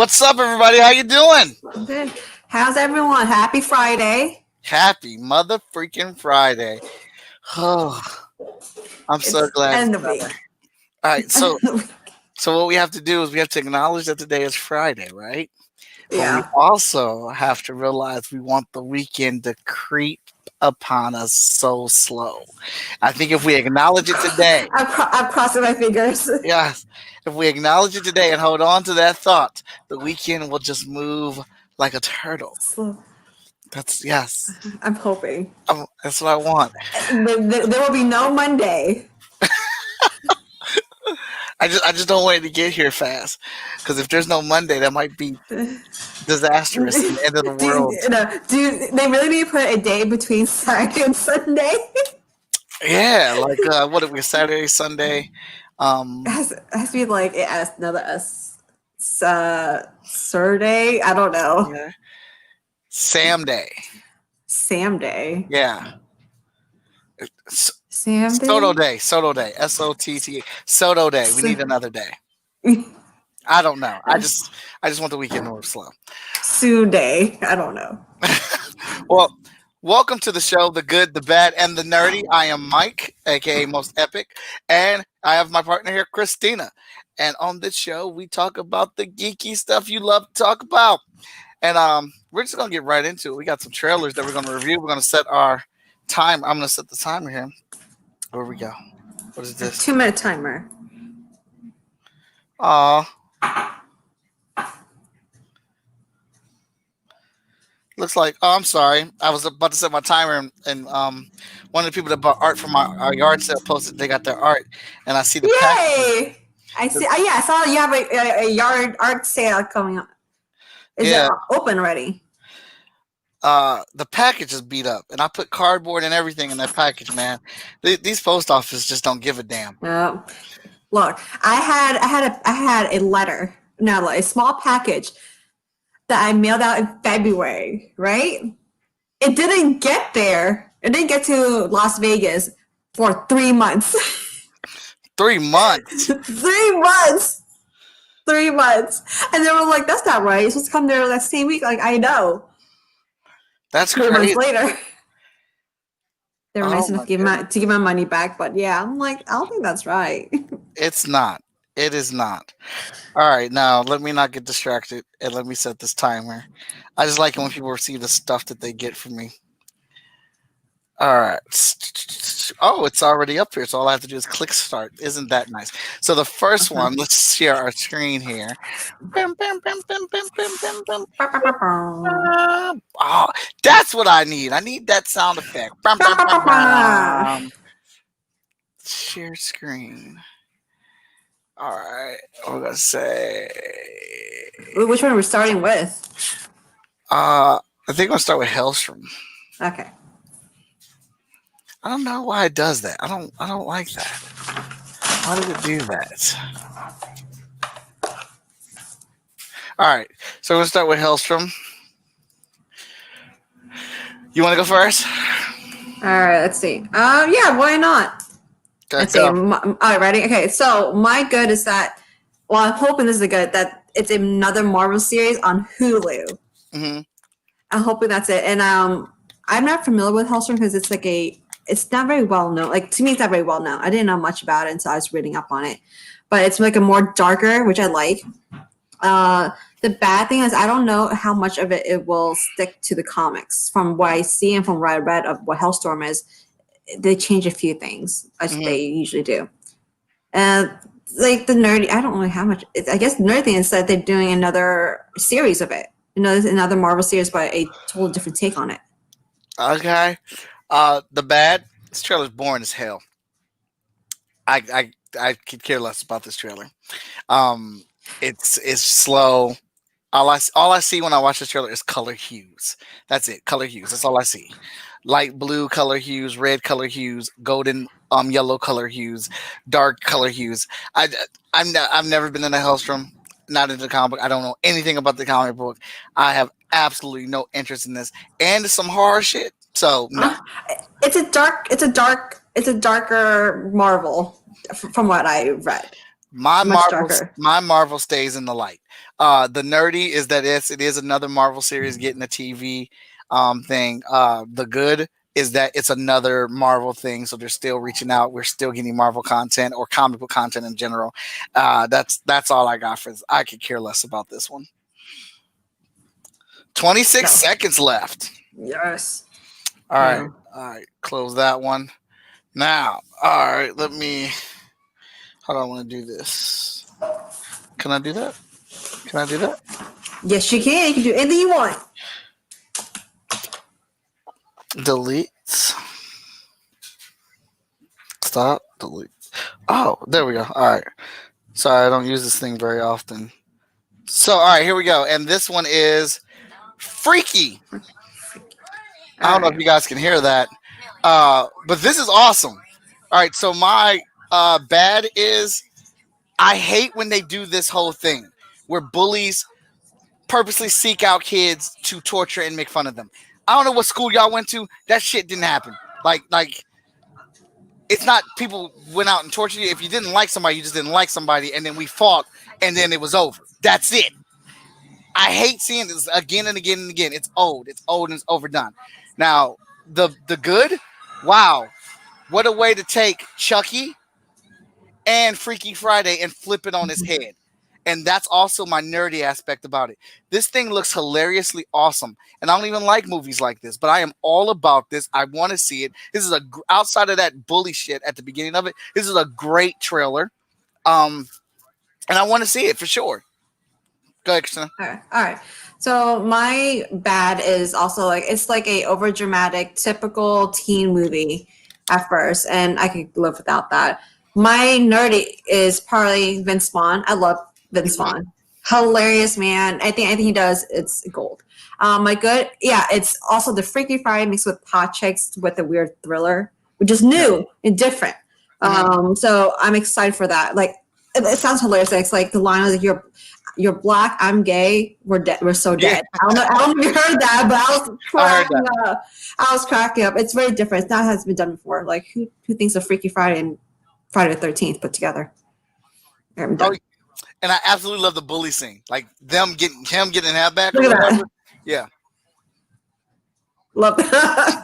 What's up, everybody? How you doing? Good. How's everyone? Happy Friday. Happy mother freaking Friday. Oh, I'm so It's glad it's end of the Friday. week. All right, so what we have to do is we have to acknowledge that today is Friday, right? But we Yeah. also have to realize we want the weekend to creep upon us so slow. I think if we acknowledge it today, I'm crossing my fingers. yes, if we acknowledge it today and hold on to that thought, the weekend will just move like a turtle. Slow. That's yes. I'm hoping. That's what I want. There will be no Monday. I just don't want it to get here fast, because if there's no Monday, that might be disastrous and the end of the world. Do they really need to put a day between Saturday and Sunday? Yeah, like what if we Saturday, Sunday? It has to be like another Saturday. I don't know. Yeah. Sam Day. Sam Day. Yeah. Sam Day. Soto Day. Soto Day. SOTT. Soto Day. We need another day. I don't know. I just want the weekend to move slow. Soon Day. I don't know. Well, welcome to the show, The Good, the Bad, and the Nerdy. I am Mike, aka Most Epic, and I have my partner here, Christina. And on this show, we talk about the geeky stuff you love to talk about. And we're just gonna get right into it. We got some trailers that we're gonna review. We're gonna set our time. I'm gonna set the timer here. Where we go? What is this? 2-minute timer. Aw. Looks like, oh, I'm sorry. I was about to set my timer, and one of the people that bought art from our yard sale posted they got their art, and I see the Yay! I see. Yeah, I saw you have a yard art sale coming up. Is it open already? The package is beat up, and I put cardboard and everything in that package, man. These post offices just don't give a damn. No. Look, I had a letter, no, a small package that I mailed out in February, right? It didn't get there. It didn't get to Las Vegas for 3 months. 3 months? 3 months. 3 months. And they were like, that's not right. It's supposed to come there that same week. Like, I know. That's 3 crazy. months later. They were nice enough to give my money back. But yeah, I'm like, I don't think that's right. It's not. It is not. All right, now let me not get distracted and let me set this timer. I just like it when people receive the stuff that they get from me. All right. Oh, it's already up here, so all I have to do is click start. Isn't that nice? So the first one, let's share our screen here. Oh, that's what I need. I need that sound effect. Share screen. All right, we're gonna say. Which one are we starting with? I think I'm gonna start with Hellstrom. Okay. I don't know why it does that. I don't like that. Why did it do that? All right, so we're gonna start with Hellstrom. You want to go first? All right, let's see. Yeah, why not? Okay, let's see. All right, ready? Okay, so my good is that. Well, I'm hoping this is a good that it's another Marvel series on Hulu. Mm-hmm. I'm hoping that's it. And I'm not familiar with Hellstrom because it's like it's not very well known. Like to me, it's not very well known. I didn't know much about it, and so I was reading up on it. But it's like a more darker, which I like. The bad thing is I don't know how much of it will stick to the comics. From what I see and from what I read of what Hellstrom is, they change a few things as they usually do. Like the nerdy, I don't know how much. I guess the nerdy thing is that they're doing another series of it. Another Marvel series, but a totally different take on it. Okay. The bad. This trailer's boring as hell. I could care less about this trailer. It's slow. All I see when I watch this trailer is color hues. That's it. Color hues. That's all I see. Light blue color hues, red color hues, golden yellow color hues, dark color hues. I've never been in a Hellstrom. Not into the comic book. I don't know anything about the comic book. I have absolutely no interest in this, and it's some horror shit. So no. It's a darker Marvel, from what I read. Much darker. My Marvel stays in the light. The nerdy is that it is another Marvel series getting a TV thing. The good is that it's another Marvel thing, so they're still reaching out. We're still getting Marvel content or comic book content in general. That's all I got for this. I could care less about this one. 26 seconds left. Yes. All right. Close that one. Now, all right. Let me. How do I want to do this? Can I do that? Can I do that? Yes, you can. You can do anything you want. Delete. Stop. Delete. Oh, there we go. All right. Sorry, I don't use this thing very often. So, all right, here we go. And this one is Freaky. I don't know if you guys can hear that, but this is awesome. All right, so my bad is I hate when they do this whole thing where bullies purposely seek out kids to torture and make fun of them. I don't know what school y'all went to. That shit didn't happen. Like it's not people went out and tortured you. If you didn't like somebody, you just didn't like somebody, and then we fought, and then it was over. That's it. I hate seeing this again and again and again. It's old and it's overdone. Now, the good, wow, what a way to take Chucky and Freaky Friday and flip it on his head. And that's also my nerdy aspect about it. This thing looks hilariously awesome. And I don't even like movies like this, but I am all about this. I want to see it. This is outside of that bully shit at the beginning of it. This is a great trailer. And I want to see it for sure. Go ahead, Christina. All right. So my bad is also it's like a over dramatic, typical teen movie at first, and I could live without that. My nerdy is partly Vince Vaughn. I love Vince Vaughn. Hilarious man. I think he does. It's gold. My good, it's also the Freaky Friday mixed with hot chicks with a weird thriller, which is new and different. So I'm excited for that. Like it sounds hilarious. It's like the line is like you're black, I'm gay, we're dead. We're so dead. I don't know if you heard that, but I was cracking up. It's very different. It's not has been done before. Like who thinks of Freaky Friday and Friday the 13th put together? And I absolutely love the bully scene. Like them getting that back. Look at that. Yeah. Love that.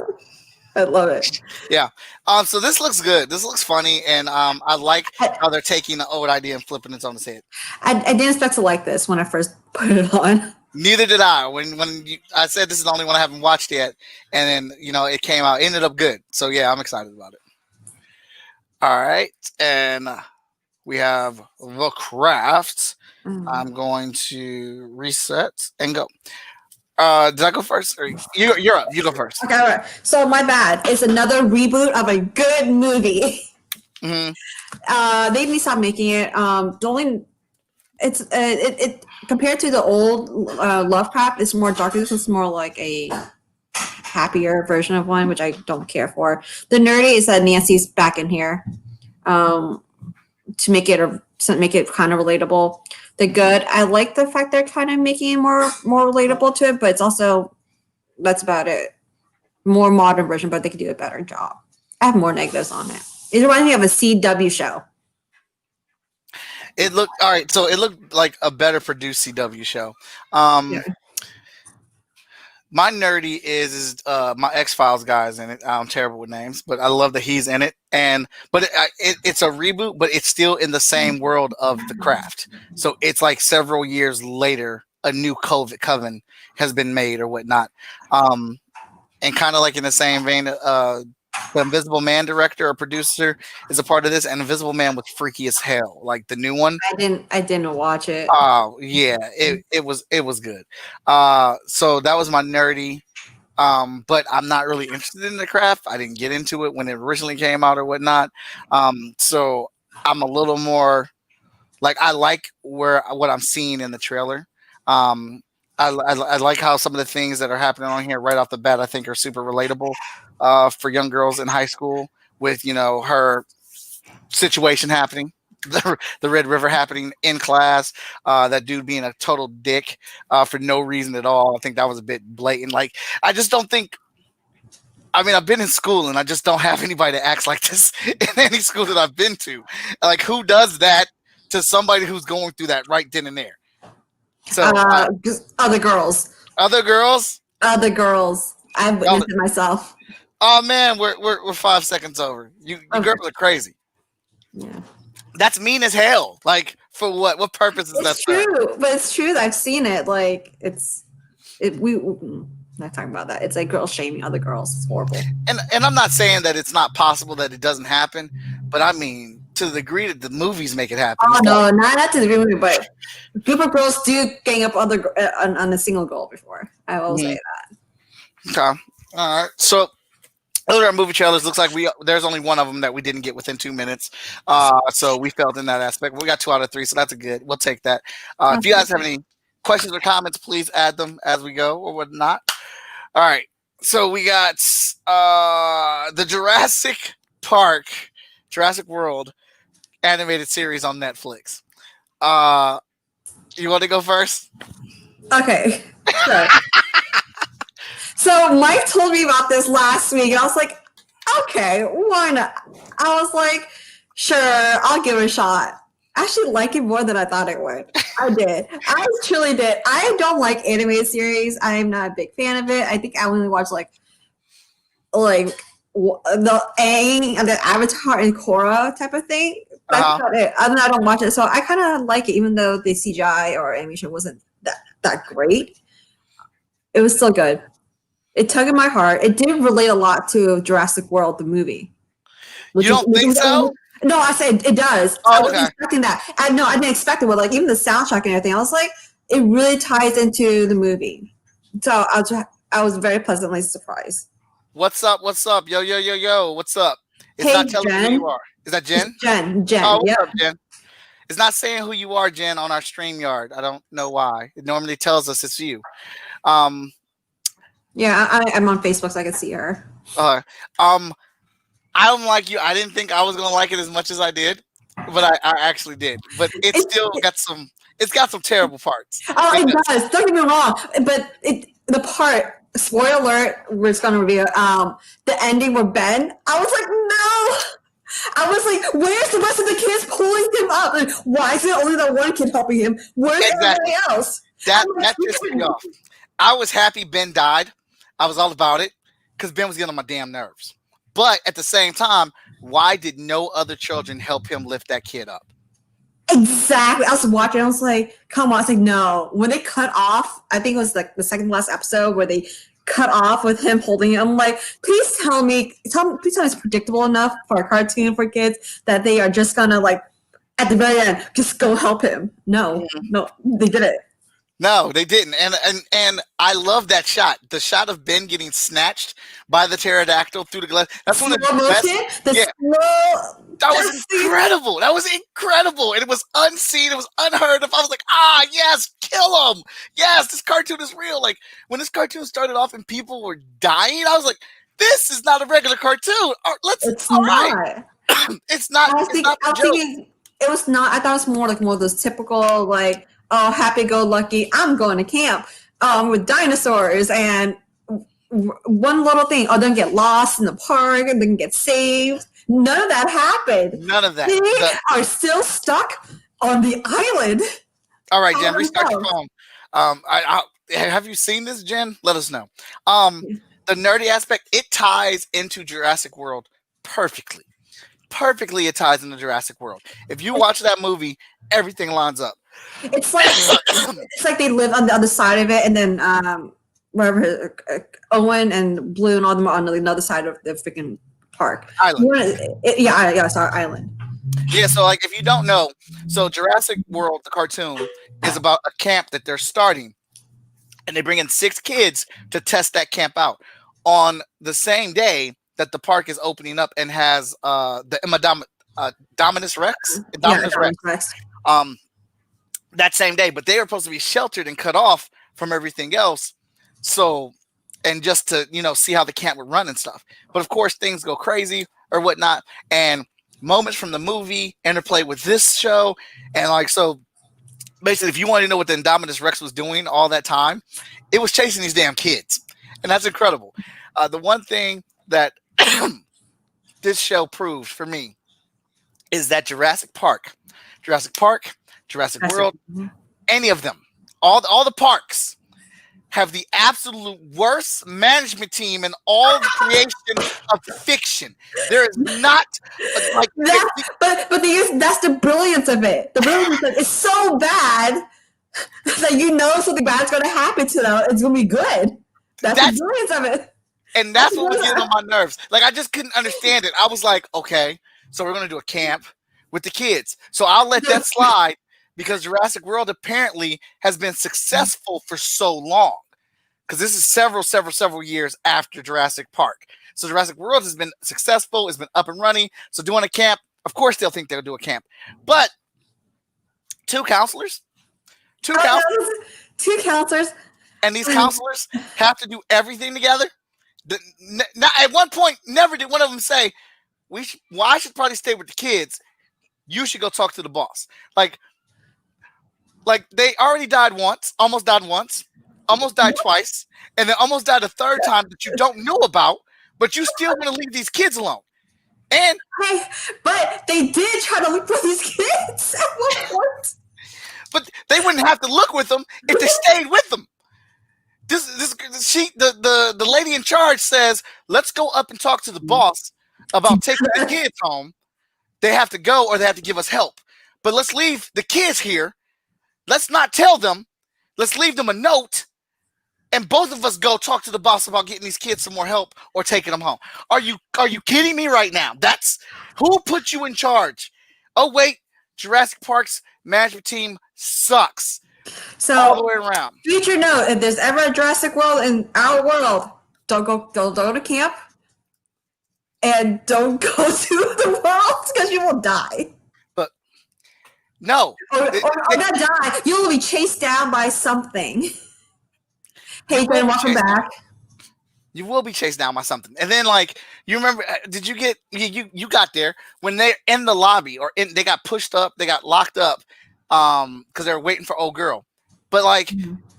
I love it. Yeah. So this looks good. This looks funny, and I like how they're taking the old idea and flipping it on its head. I didn't expect to like this when I first put it on. Neither did I. When I said this is the only one I haven't watched yet, and then it came out, it ended up good. So yeah, I'm excited about it. All right, and we have The Craft. I'm going to reset and go. Did I go first? Or you're up. You go first. Okay, all right. So my bad. It's another reboot of a good movie. Mm-hmm. They need to stop making it. It compared to the old Lovecraft, it's more darker. This is more like a happier version of one, which I don't care for. The nerdy is that Nancy's back in here to make it kind of relatable. The good, I like the fact they're kind of making it more relatable to it, but it's also that's about it. More modern version, but they could do a better job. I have more negatives on it. It reminds me of a CW show. It looked all right. So it looked like a better produced CW show. My nerdy is my X-Files guy's in it. I'm terrible with names, but I love that he's in it. But it's a reboot, but it's still in the same world of The Craft. So it's like several years later, a new coven has been made or whatnot. And kind of like in the same vein, the Invisible Man director or producer is a part of this, and Invisible Man was freaky as hell. Like the new one. I didn't watch it. Oh yeah, it was good. So that was my nerdy. But I'm not really interested in The Craft. I didn't get into it when it originally came out or whatnot. So I'm a little more like I like what I'm seeing in the trailer. I like how some of the things that are happening on here right off the bat I think are super relatable for young girls in high school with her situation happening, the Red River happening in class, that dude being a total dick for no reason at all. I think that was a bit blatant. Like I just don't think. I mean, I've been in school and I just don't have anybody that acts like this in any school that I've been to. Like who does that to somebody who's going through that right then and there. So just other girls. other girls. Other girls. I've witnessed it myself. Oh man, we're 5 seconds over. You girls are crazy. Yeah. That's mean as hell. Like for what? What purpose is that? It's true, but it's true that I've seen it. Like we not talking about that. It's like girl shaming other girls. It's horrible. And I'm not saying that it's not possible that it doesn't happen, but I mean to the degree that the movies make it happen. Oh no, not to the degree, but a group of girls do gang up other on a single girl before. I will say that. Okay. All right. So those are our movie trailers. Looks like there's only one of them that we didn't get within 2 minutes. So we failed in that aspect. We got 2 out of 3, so that's a good. We'll take that. If you guys have any questions or comments, please add them as we go or whatnot. All right. So we got the Jurassic World animated series on Netflix. You want to go first? Okay. Sure. So Mike told me about this last week, and I was like, okay, why not? I was like, sure, I'll give it a shot. I actually like it more than I thought it would. I did. I truly did. I don't like animated series. I'm not a big fan of it. I think I only watch like the Aang and the Avatar and Korra type of thing. That's about it. Other than that, I don't watch it. So I kind of like it, even though the CGI or animation wasn't that great. It was still good. It tugged at my heart. It did relate a lot to Jurassic World, the movie. You don't think so? No, I said it does. Oh, I wasn't expecting that. I didn't expect it. But like even the soundtrack and everything, I was like, it really ties into the movie. So I was very pleasantly surprised. What's up? What's up? Yo, yo, yo, yo. What's up? It's not telling Jen. who you are. Is that Jen? It's Jen. Oh, what's up, Jen? It's not saying who you are, Jen, on our StreamYard. I don't know why. It normally tells us it's you. Yeah, I'm on Facebook, so I can see her. I'm like you. I didn't think I was gonna like it as much as I did, but I actually did. But it's still got some. It's got some terrible parts. Oh, it does. Don't get me wrong, but the part. Spoiler alert! We're just gonna reveal the ending with Ben. I was like, no. I was like, where's the rest of the kids pulling him up? Like, why is it only that one kid helping him? Where's everybody else? That pissed me off. I was happy Ben died. I was all about it because Ben was getting on my damn nerves. But at the same time, why did no other children help him lift that kid up? Exactly. I was watching. I was like, come on. I was like, no. When they cut off, I think it was like the second to last episode where they cut off with him holding it. I'm like, please tell me it's predictable enough for a cartoon for kids that they are just gonna like at the very end just go help him. No, they did it. No, they didn't. And I love that shot. The shot of Ben getting snatched by the pterodactyl through the glass. That's one of the best. That was incredible. That was incredible. And it was unseen. It was unheard of. I was like, yes, kill him. Yes, this cartoon is real. Like when this cartoon started off and people were dying, I was like, this is not a regular cartoon. It's not. It's not. I was thinking it was not. I thought it was more of those typical like, oh, happy-go-lucky, I'm going to camp with dinosaurs, and one little thing, don't get lost in the park, and then get saved. None of that happened. None of that. They are still stuck on the island. All right, Jen, restart your phone. Have you seen this, Jen? Let us know. The nerdy aspect, it ties into Jurassic World perfectly. Perfectly, it ties into Jurassic World. If you watch that movie, everything lines up. It's like they live on the other side of it, and then wherever Owen and Blue and all them are on the other side of the freaking park. Island. Sorry, island. Yeah, so like if you don't know, so Jurassic World, the cartoon, is about a camp that they're starting, and they bring in 6 kids to test that camp out on the same day that the park is opening up and has the Indominus Rex. Rex. That same day, but they were supposed to be sheltered and cut off from everything else. So, and just to, see how the camp would run and stuff. But of course, things go crazy or whatnot. And moments from the movie interplay with this show. And like, so basically, if you want to know what the Indominus Rex was doing all that time, it was chasing these damn kids. And that's incredible. The one thing that this show proved for me is that Jurassic Jurassic Park, Jurassic That's World, it. any of them, all the parks have the absolute worst management team in all the creation of fiction. There is not like But that's the brilliance of it. The brilliance of it is so bad that you know something bad's going to happen to them. It's going to be good. That's the brilliance of it. And that's what was getting on my nerves. Like, I just couldn't understand it. I was like, okay, so we're going to do a camp with the kids. So I'll let that slide because Jurassic World apparently has been successful for so long. Because this is several years after Jurassic Park. So Jurassic World has been successful. It's been up and running. So doing a camp, of course they'll think they'll do a camp. But two counselors, and these counselors have to do everything together. Now, at one point, never did one of them say, I should probably stay with the kids. You should go talk to the boss. Like they already died once, almost died twice, and then almost died a third time that you don't know about, but you still want to leave these kids alone. And but they did try to look for these kids at one point. But they wouldn't have to look with them if they stayed with them. The lady in charge says, let's go up and talk to the boss about taking the kids home. They have to go or they have to give us help. But let's leave the kids here. Let's not tell them. Let's leave them a note. And both of us go talk to the boss about getting these kids some more help or taking them home. Are you kidding me right now? That's who put you in charge. Oh, wait. Jurassic Park's management team sucks. So all the way around. Future note: if there's ever a Jurassic World in our world, don't go to camp, and don't go to the world because you will die. But no, or not die. You will be chased down by something. Hey, Glenn, welcome back. You will be chased down by something, and then like you remember? Did you get you got there when they're in the lobby they got pushed up, they got locked up. Because they're waiting for old girl, but like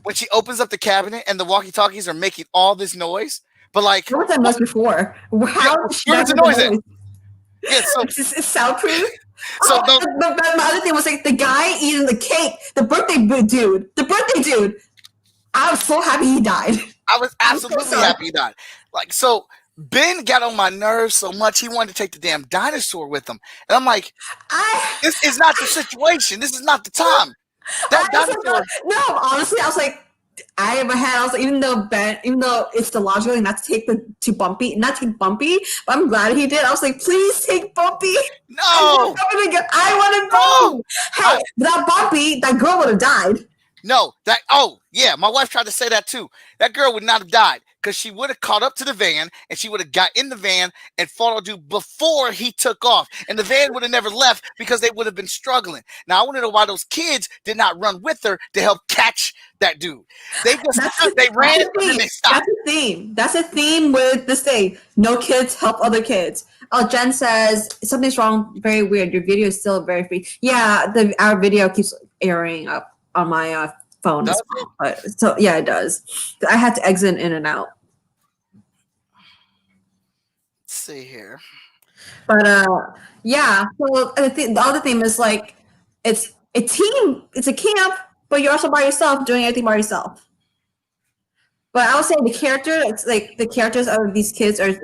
when she opens up the cabinet and the walkie-talkies are making all this noise, but like what was that noise before? How where's the noise? Yeah, so it's soundproof. So the other thing was like the guy eating the cake, the birthday dude. I was so happy he died. I was absolutely happy he died. Like so. Ben got on my nerves so much he wanted to take the damn dinosaur with him, and I'm like, "This is not the situation. This is not the time." That dinosaur. No, honestly, I was like, I in my head, I was like, even though it's the logical thing not to take not take Bumpy, but I'm glad he did. I was like, please take Bumpy. No, I wanted Bumpy. Hey, without Bumpy, that girl would have died. No, my wife tried to say that too. That girl would not have died. Because she would have caught up to the van and she would have got in the van and followed dude before he took off. And the van would have never left because they would have been struggling. Now, I want to know why those kids did not run with her to help catch that dude. They just they ran and then they stopped. That's a theme with this thing. No kids help other kids. Oh, Jen says, something's wrong. Very weird. Your video is still very free. Yeah, our video keeps airing up on my phone as well. But, so yeah, it does. I had to exit in and out. Let's see here. But yeah. So the other thing is like it's a team, it's a camp, but you're also by yourself doing everything by yourself. But I would say the characters of these kids are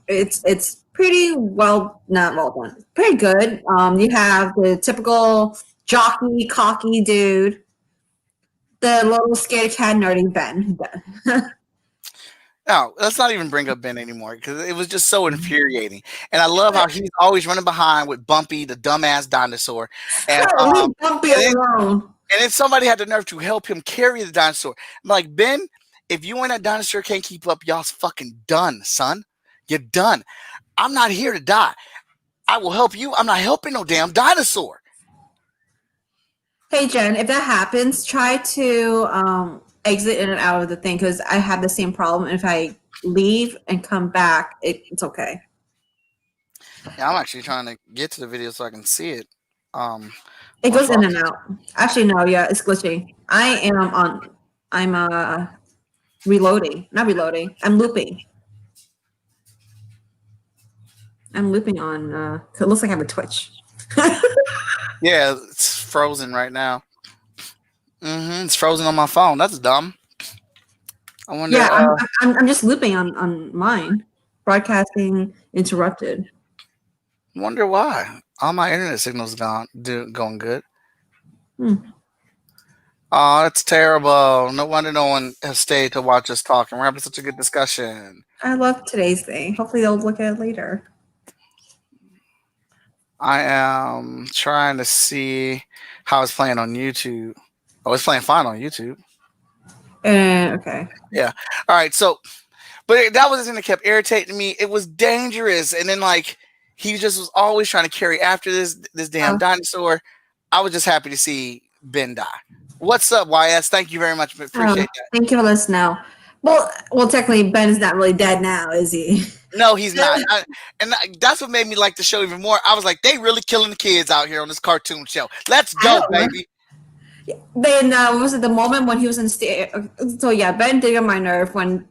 it's pretty not well done. Pretty good. You have the typical jockey, cocky dude. The little scared cat nerdy Ben. No, let's not even bring up Ben anymore because it was just so infuriating. And I love how he's always running behind with Bumpy, the dumbass dinosaur. And, Bumpy alone. And then somebody had the nerve to help him carry the dinosaur. I'm like, Ben, if you and that dinosaur can't keep up, y'all's fucking done, son. You're done. I'm not here to die. I will help you. I'm not helping no damn dinosaur. Hey, Jen, if that happens, try to exit in and out of the thing because I have the same problem. If I leave and come back, it's okay. Yeah, I'm actually trying to get to the video so I can see it. It goes in and out. Actually, no, yeah, it's glitchy. I'm reloading. Not reloading. I'm looping. I'm looping on, it looks like I have a Twitch. Yeah, it's frozen right now. It's frozen on my phone. That's dumb. I wonder. Yeah, I'm just looping on mine. Broadcasting interrupted. Wonder why. All my internet signals going good. Hmm. Oh, that's terrible. No wonder no one has stayed to watch us talk, and we're having such a good discussion. I love today's thing. Hopefully they'll look at it later. I am trying to see how it's playing on YouTube. Oh, it's playing fine on YouTube. Okay. Yeah. All right. So, but that was the thing that kept irritating me. It was dangerous, and then like he just was always trying to carry after this damn dinosaur. I was just happy to see Ben die. What's up, YS? Thank you very much. Appreciate that. Thank you for letting us know. Well, technically Ben's not really dead now, is he? No, he's not. That's what made me like the show even more. I was like, they really killing the kids out here on this cartoon show. Let's go, baby. Then was it the moment when he was in the so yeah, Ben did on my nerve when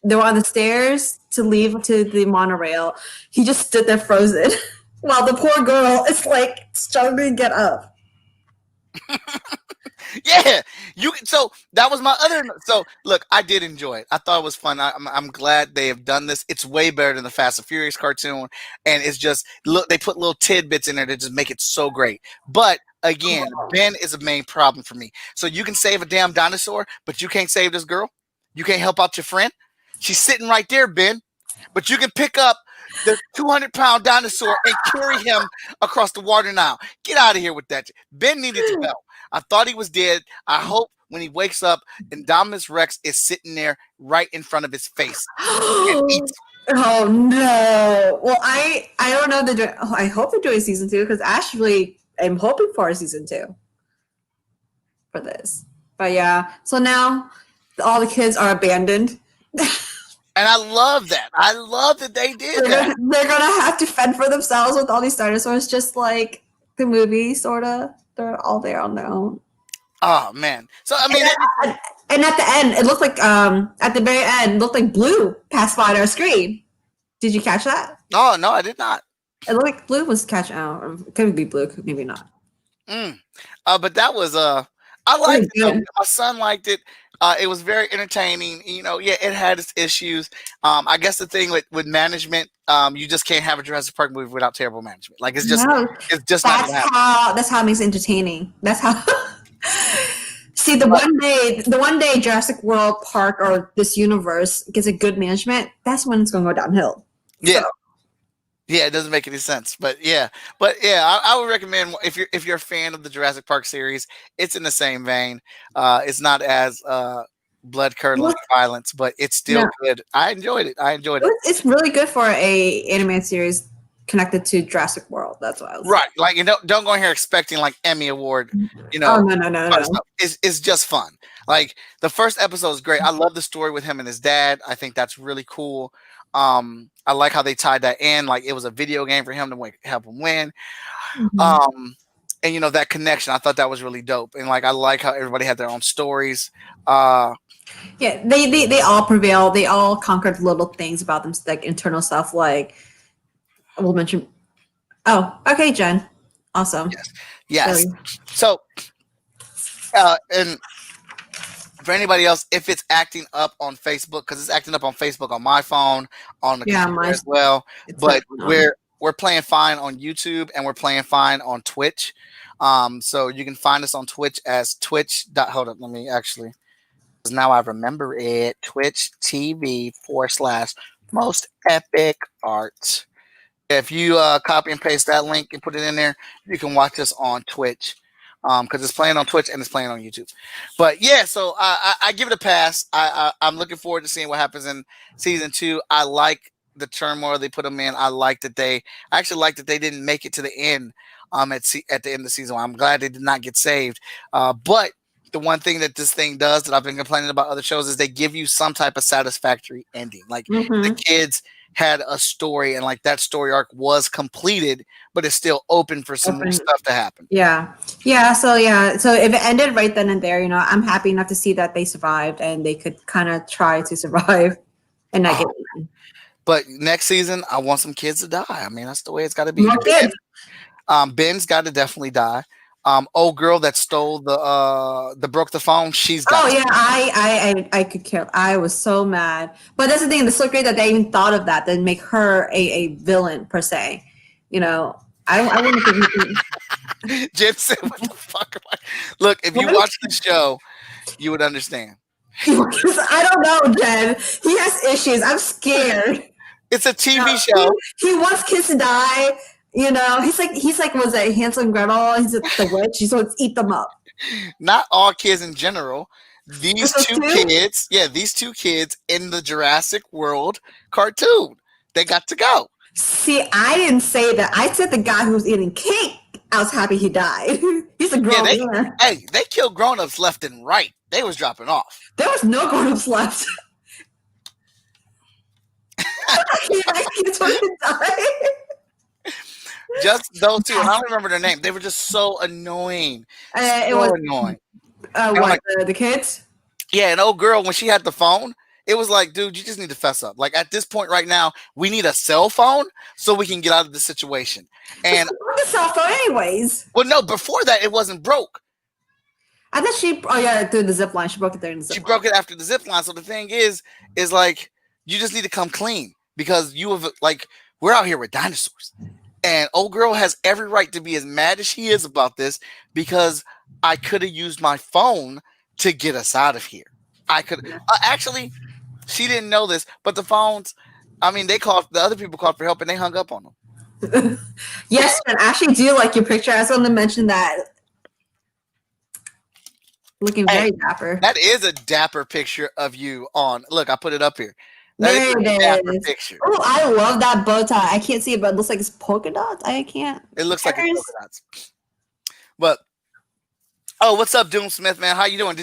they were on the stairs to leave to the monorail. He just stood there frozen while the poor girl is like struggling to get up. Yeah, so that was my other. So look, I did enjoy it. I thought it was fun. I'm glad they have done this. It's way better than the Fast and Furious cartoon, and it's just look. They put little tidbits in there to just make it so great. But again, Ben is a main problem for me. So you can save a damn dinosaur, but you can't save this girl. You can't help out your friend. She's sitting right there, Ben. But you can pick up the 200-pound dinosaur and carry him across the water now. Get out of here with that. Ben needed to go. I thought he was dead. I hope when he wakes up, Indominus Rex is sitting there right in front of his face. Oh no! Well, I don't know. I hope they're doing season 2 because actually, I'm hoping for a season 2 for this. But yeah, so now all the kids are abandoned. And I love that. I love that they did that. They're gonna have to fend for themselves with all these dinosaurs, just like the movie, sorta. They're all there on their own. Oh man! So I mean, and at the end, it looked like at the very end, it looked like Blue passed by our screen. Did you catch that? Oh no, I did not. It looked like Blue was catching. It could be Blue, maybe not. But that was I liked it. My son liked it. It was very entertaining. You know, yeah, it had its issues. I guess the thing with management, you just can't have a Jurassic Park movie without terrible management. Like it's just not gonna happen. That's how it makes it entertaining. That's how. See, the one day Jurassic World Park or this universe gets a good management, that's when it's gonna go downhill. Yeah. So. Yeah, it doesn't make any sense, but I would recommend if you're a fan of the Jurassic Park series, it's in the same vein. It's not as blood curdling violence, but it's still good. I enjoyed it. It's really good for a animated series connected to Jurassic World. That's what I was right. Like you don't go in here expecting like Emmy Award. You know, no. It's just fun. Like the first episode is great. I love the story with him and his dad. I think that's really cool. I like how they tied that in, like it was a video game for him to help him win. And you know that connection, I thought that was really dope. And like I like how everybody had their own stories. Yeah, they all prevail. They all conquered little things about them, like internal stuff. Like we'll mention. Oh, okay, Jen, awesome. Yes. So, and. For anybody else, if it's acting up on Facebook, because it's acting up on Facebook on my phone, on the computer as well. But we're playing fine on YouTube and we're playing fine on Twitch. So you can find us on Twitch as Twitch. Hold up, let me actually. Because now I remember it. Twitch TV / Most Epic Art. If you copy and paste that link and put it in there, you can watch us on Twitch. Because it's playing on Twitch and it's playing on YouTube. But yeah, so I give it a pass. I'm looking forward to seeing what happens in season 2. I like the turmoil they put them in. I actually like that they didn't make it to the end at the end of the season. I'm glad they did not get saved. But the one thing that this thing does that I've been complaining about other shows is they give you some type of satisfactory ending. Like the kids had a story and like that story arc was completed, but it's still open for some more stuff to happen. Yeah. So if it ended right then and there, you know, I'm happy enough to see that they survived and they could kind of try to survive and not get eaten. But next season, I want some kids to die. I mean, that's the way it's got to be. More kids. Ben's got to definitely die. Old girl that stole the broke the phone. She's got. Oh yeah, I could care. I was so mad. But that's the thing. It's so great that they even thought of that. Then make her a villain per se. You know, I wouldn't think. Jim said, "What the fuck?" Look, if you watch the show, you would understand. I don't know, Jen. He has issues. I'm scared. It's a TV show. He wants kids to die. You know, he's like was it Hansel and Gretel? He's the witch. He wants to eat them up. Not all kids in general. These two kids, these two kids in the Jurassic World cartoon, they got to go. See, I didn't say that. I said the guy who was eating cake. I was happy he died. He's a grown man. Hey, they killed grown-ups left and right. They was dropping off. There was no grown-ups left. Kids want to die. Just those two. I don't remember their name. They were just so annoying. It was annoying. What, the kids? Yeah, an old girl, when she had the phone, it was like, dude, you just need to fess up. Like, at this point right now, we need a cell phone so we can get out of the situation. And the cell phone anyways. Well, no, before that, it wasn't broke. I thought through the zip line. She broke it there in the zip line. She broke it after the zip line. So the thing is like, you just need to come clean because you have, like, we're out here with dinosaurs. And old girl has every right to be as mad as she is about this because I could have used my phone to get us out of here. I could actually, she didn't know this, but the phones, I mean, the other people called for help and they hung up on them. Yes, and I actually do like your picture. I just want to mention that. Looking very dapper. That is a dapper picture of you on. Look, I put it up here. That is a dapper picture. Oh, I love that bow tie. I can't see it, but it looks like it's polka dots. I can't. It looks like it's polka dots. But what's up, Doom Smith, man? How you doing?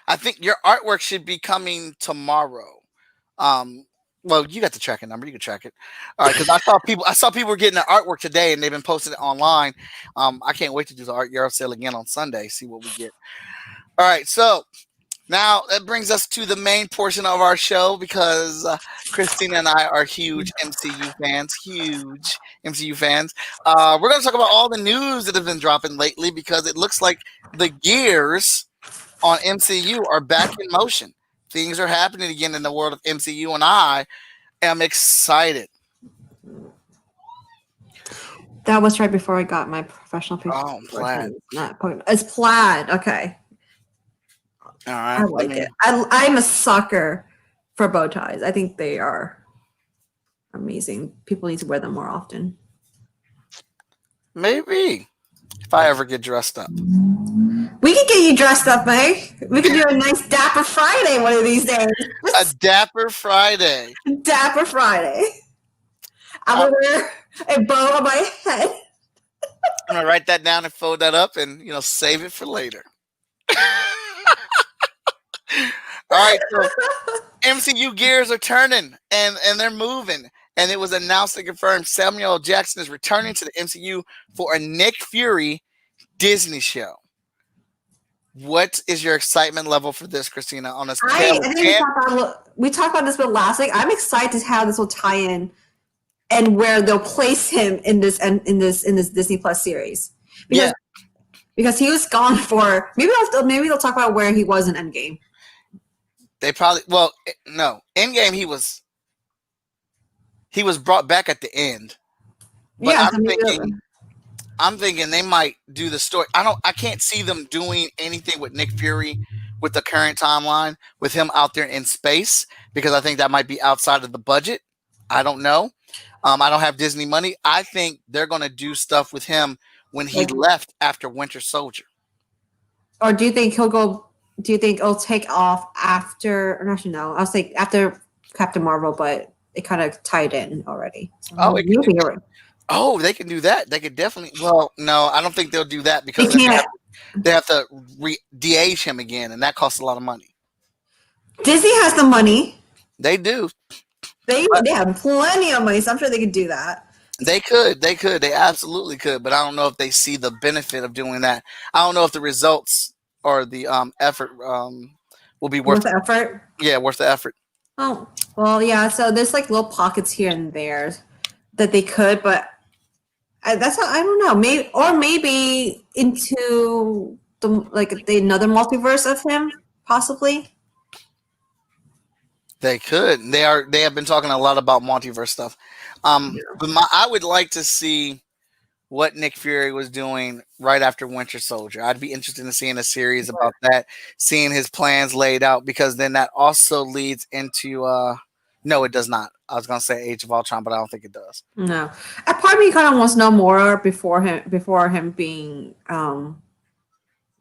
I think your artwork should be coming tomorrow. Well, you got the tracking number. You can track it. All right, because I saw people were getting their artwork today, and they've been posting it online. I can't wait to do the art yard sale again on Sunday. See what we get. All right, so now that brings us to the main portion of our show because Christina and I are huge MCU fans. We're going to talk about all the news that have been dropping lately because it looks like the gears on MCU are back in motion. Things are happening again in the world of MCU, and I am excited. That was right before I got my professional picture. Oh, plaid. It's plaid. Okay. All right. I like it. I'm a sucker for bow ties. I think they are amazing. People need to wear them more often. Maybe. If I ever get dressed up. We could get you dressed up, Meg. We could do a nice Dapper Friday one of these days. A Dapper Friday. Dapper Friday. I will wear a bow on my head. I'm going to write that down and fold that up and, save it for later. All right, so MCU gears are turning and they're moving. And it was announced and confirmed Samuel L. Jackson is returning to the MCU for a Nick Fury Disney show. What is your excitement level for this, Christina? On a scale of 10? We talked about this last week. I'm excited to how this will tie in and where they'll place him in this Disney Plus series. Because he was gone for maybe they'll talk about where he was in Endgame. They probably Endgame he was brought back at the end. But yeah, I'm thinking they might do the story. I can't see them doing anything with Nick Fury with the current timeline with him out there in space because I think that might be outside of the budget. I don't know. I don't have Disney money. I think they're going to do stuff with him when he left after Winter Soldier. Or do you think it'll take off after, or actually no, I'll say after Captain Marvel, but it kind of tied in already. So they can do that. They could definitely. Well, no, I don't think they'll do that because they have to de-age him again, and that costs a lot of money. Disney has the money. They do. They have plenty of money, so I'm sure they could do that. They could. They absolutely could. But I don't know if they see the benefit of doing that. I don't know if the results or the effort will be worth the effort. Yeah, worth the effort. Oh, well, yeah. So there's like little pockets here and there that they could, but That's how, I don't know. Maybe into another multiverse of him, possibly. They could. They have been talking a lot about multiverse stuff. But I would like to see what Nick Fury was doing right after Winter Soldier. I'd be interested in seeing a series about that, seeing his plans laid out, because then that also leads into no, it does not. I was gonna say Age of Ultron, but I don't think it does. No, a part of me kind of wants to know more before him being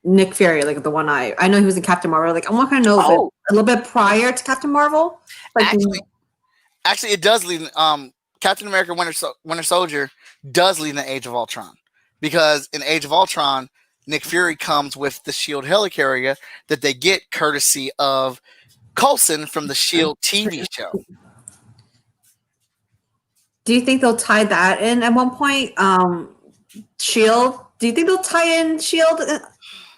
Nick Fury, like the one I know he was in Captain Marvel. Like I want to know a little bit prior to Captain Marvel. Like actually, it does lead. Captain America: Winter Soldier does lead in the Age of Ultron, because in Age of Ultron, Nick Fury comes with the Shield helicarrier that they get courtesy of Coulson from the Shield TV show. Do you think they'll tie that in at one point? Shield. Do you think they'll tie in Shield,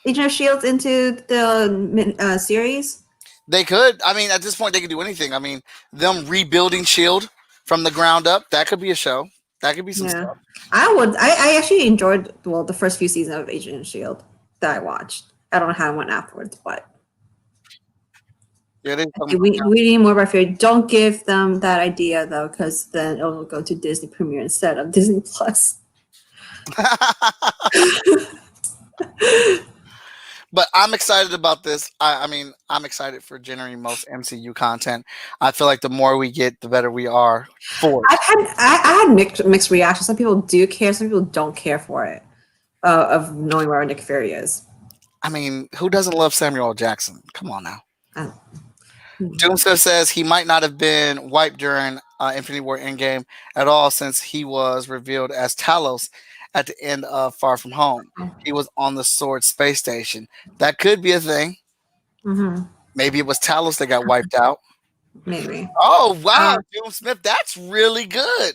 Agent of Shield, into the series? They could. I mean, at this point, they could do anything. I mean, them rebuilding Shield from the ground up, that could be a show. That could be some stuff. I actually enjoyed the first few seasons of Agent of Shield that I watched. I don't know how it went afterwards, but yeah, we need more about Fury. Don't give them that idea though, because then it'll go to Disney Premiere instead of Disney Plus. But I'm excited about this. I mean, I'm excited for generating most MCU content. I feel like the more we get, the better we are for it. I had mixed reactions. Some people do care, some people don't care for it, of knowing where Nick Fury is. I mean, who doesn't love Samuel L. Jackson? Come on now. Doomster says he might not have been wiped during Infinity War Endgame at all, since he was revealed as Talos at the end of Far From Home. He was on the Sword space station. That could be a thing. Mm-hmm. Maybe it was Talos that got wiped out. Maybe. Oh, wow, Doom Smith, that's really good.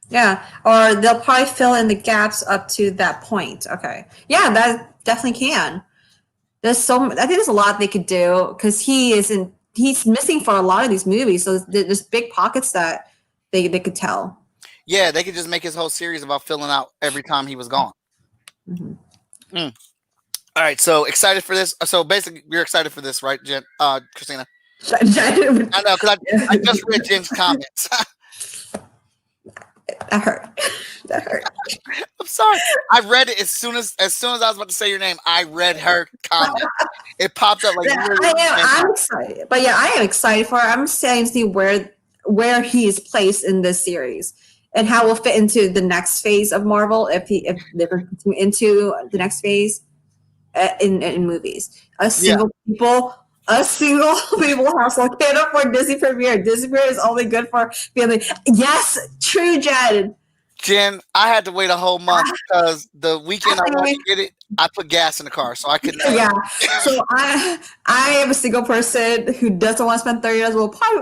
Yeah, or they'll probably fill in the gaps up to that point. Okay. Yeah, that definitely can. I think there's a lot they could do, because he's missing for a lot of these movies. So there's big pockets that they could tell. Yeah, they could just make his whole series about filling out every time he was gone. Mm-hmm. All right, so excited for this. So basically, you're excited for this, right, Jen? Christina? I know, because I just read Jen's comments. That hurt. That hurt. I'm sorry. I read it as soon as I was about to say your name. I read her comment. It popped up like. I'm excited, but yeah, I am excited for it. I'm excited to see where he is placed in this series and how we'll fit into the next phase of Marvel if they're continue into the next phase in movies. A single people household can't afford Disney Premiere. Disney Premiere is only good for family. Yes, true, Jen. Jen, I had to wait a whole month because the weekend I wanted to get it, I put gas in the car, so I couldn't. Yeah, so I am a single person who doesn't want to spend $30.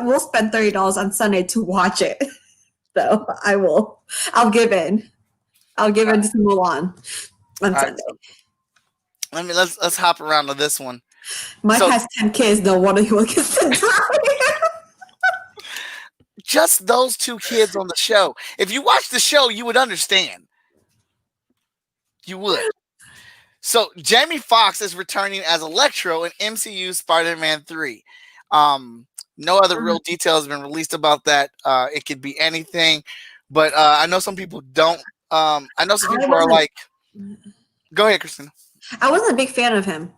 We'll spend $30 on Sunday to watch it. So I'll give in. I'll give in to Mulan on Sunday. So let's hop around to this one. Mike has 10 kids. No wonder he will get sent out. Just those two kids on the show. If you watch the show, you would understand. You would. So Jamie Foxx is returning as Electro in MCU Spider-Man 3. No other real details have been released about that. It could be anything, but I know some people don't. I know some people are like, go ahead, Christina. I wasn't a big fan of him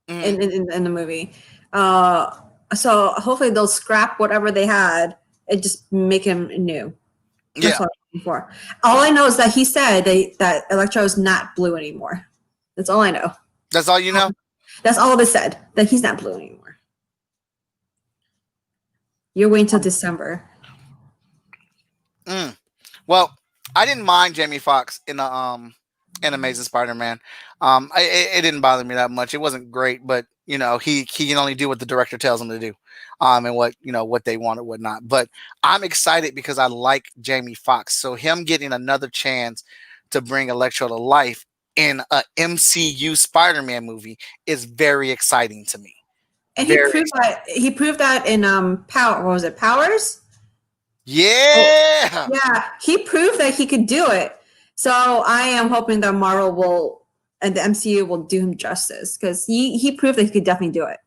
in the movie. So hopefully they'll scrap whatever they had and just make him new. That's what I'm looking for. All I know is that he said that Electro is not blue anymore. That's all I know. That's all you know? That's all they said, that he's not blue anymore. You're waiting until December. Well, I didn't mind Jamie Foxx in Amazing Spider-Man. It didn't bother me that much. It wasn't great, but you know, he can only do what the director tells him to do, and what they want or whatnot. But I'm excited because I like Jamie Foxx. So him getting another chance to bring Electro to life in a MCU Spider-Man movie is very exciting to me. And he proved that in Power. What was it? Powers? Yeah. Yeah, he proved that he could do it. So I am hoping that Marvel will and the MCU will do him justice because he proved that he could definitely do it.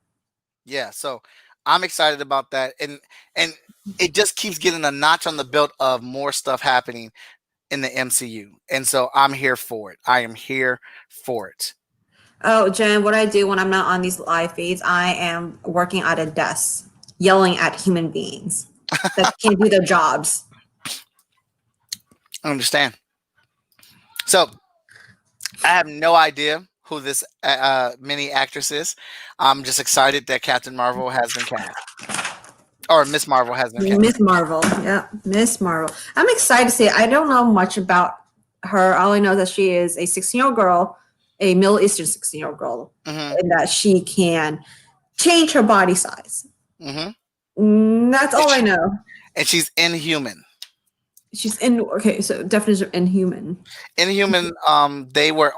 Yeah, so I'm excited about that, and it just keeps getting a notch on the belt of more stuff happening in the MCU, and so I'm here for it. I am here for it. Oh, Jen, what I do when I'm not on these live feeds, I am working at a desk, yelling at human beings that can't do their jobs. I understand. So I have no idea who this mini actress is. I'm just excited that Captain Marvel has been cast, or Miss Marvel has been cast. Miss Marvel, yeah, Miss Marvel. I'm excited to see it. I don't know much about her. All I know that she is a 16-year-old girl, a Middle Eastern 16-year-old girl, Mm-hmm. and that she can change her body size. Mm-hmm. That's all I know. And she's Inhuman. She's in. Okay, so definition of Inhuman. Inhuman, they were